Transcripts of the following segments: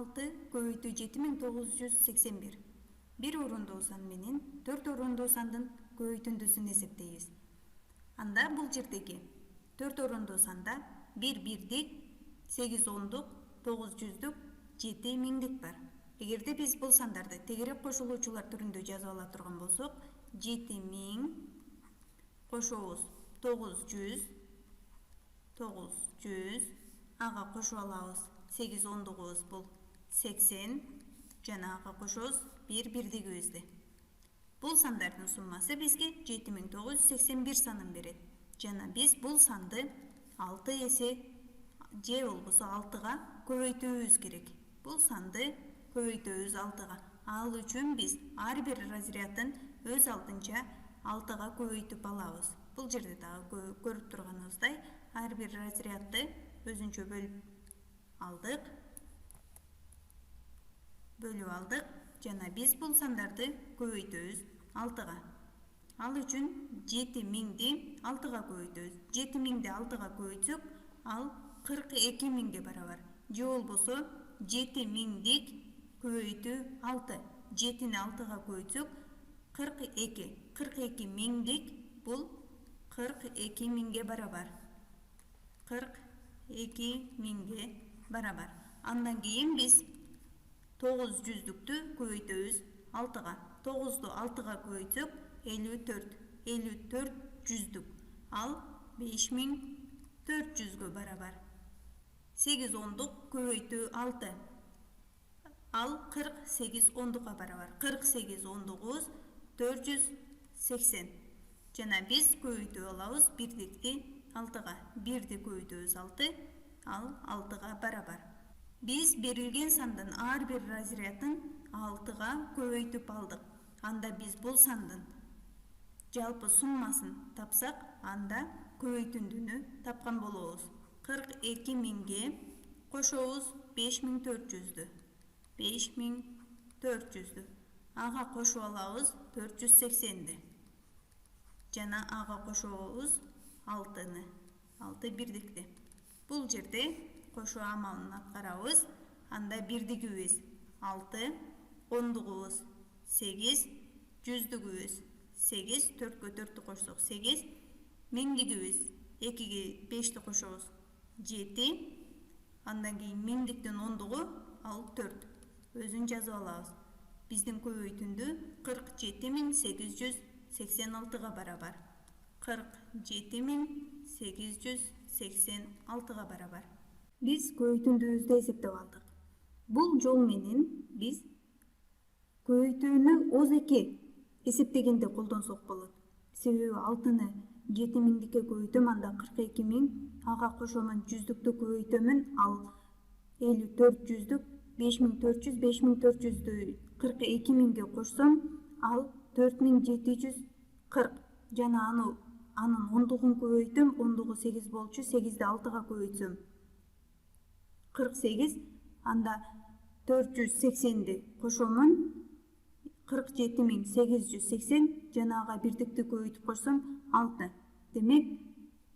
6 көбөйтүү 7981. Bir орондуу сан менен 4 орондуу сандын көбөйтүндүсүн эсептейбиз. Анда бул жердеги 4 орондуу санда 1 бирдик, 8 ондук, 9 жүздүк, 7 миңдик бар. Эгерде биз бул сандарды тегерек кошулуучулар түрүндө жазып ала турган болсок, 7 миң кошобуз 900, ага кошуп алабыз 8 ондугубуз бул 80, жана ага кошобуз 1 бирдигибизди. Бул сандардын суммасы бизге 7981 санын берет. Жана биз бул санды 6 эсе же болбосо 6га көбөйтүүбүз керек. Бул санды көбөйтөбүз 6га. Ал үчүн биз ар бир разрядын өз алдынча 6га көбөйтүп алабыз. Бул жерде дагы көрүп турганыбыздай ар бир разрядды өзүнчө бөлүп алдык жана биз бул сандарды көбөйтөбүз 6га. Ал үчүн 7000ди 6га көбөйтөбүз. 7000ди 6га көбөйтсөк, ал 42 миңге барабар. Же болбосо 7000дик көбөйтүү 6. 7-ни 6га көбөйтсөк 42. 42 миңдик бул 42 миңге барабар. 42 миңге барабар. Андан кийин биз 900дүктү көбөйтөбүз 6га. 9ду 6га көбөйтсөк 54. 54 жүздүк. Ал 5400гө барабар. 8 ондук көбөйтүү 6. Ал 48 ондукка барабар. 48 ондугубуз 480. Жана биз көбөйтүп алабыз бирдикти 6га. 1ди көбөйтөбүз 6, ал 6га барабар. Биз берилген сандын ар бир разрядын 6га көбөйтүп алдык. Анда биз бул сандын жалпы суммасын тапсак, анда көбөйтүндүнү тапкан болобуз. 42 миңге кошобуз 5400дү. 5400дү. Ага кошуп алабыз 480ди. Жана ага кошобуз 6-ны. 6 бирдикти. Бул жерде кошуу амалын аткарабыз. Анда бирдигибиз 6, ондугубуз 8, жүздүгүбүз 8, 4кө 4тү кошсок 8, миңдигибиз 2ге 5ти кошобуз 7, андан кийин миңдиктин ондугу ал 4. Өзүн жазып алабыз. Биздин көбөйтүндү 47886га барабар. 47886га барабар. Биз көбөйтүндүбүздү эсептеп алдык. Бул жол менен биз көбөйтүүнү ОЗ2 эсептегенде колдонсок болот. Себеби 6-ны 7000дикке көбөйтөм, анда 42 миң, ага кошомун жүздүктү көбөйтөмүн, ал 54 жүздүк, 5400, 5400дү 42 миңге кошсом, ал 4740. Жана анын ондугун көбөйтөм, ондугу 8 болчу, 8ди 6га көбөйтсөм 48, анда 480ди кошомун 47880, жана ага бирдикти көбөйтүп кошсом 6. Демек,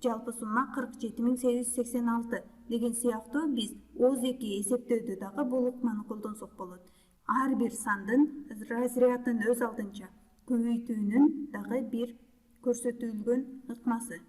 жалпы сумма 47886 деген сыяктуу биз ОЗ2 эсептөөдө дагы бул ыкманы колдонсок болот. Ар бир сандын разрядын өз алдынча көбөйтүүнүн дагы бир көрсөтүлгөн ыкмасы.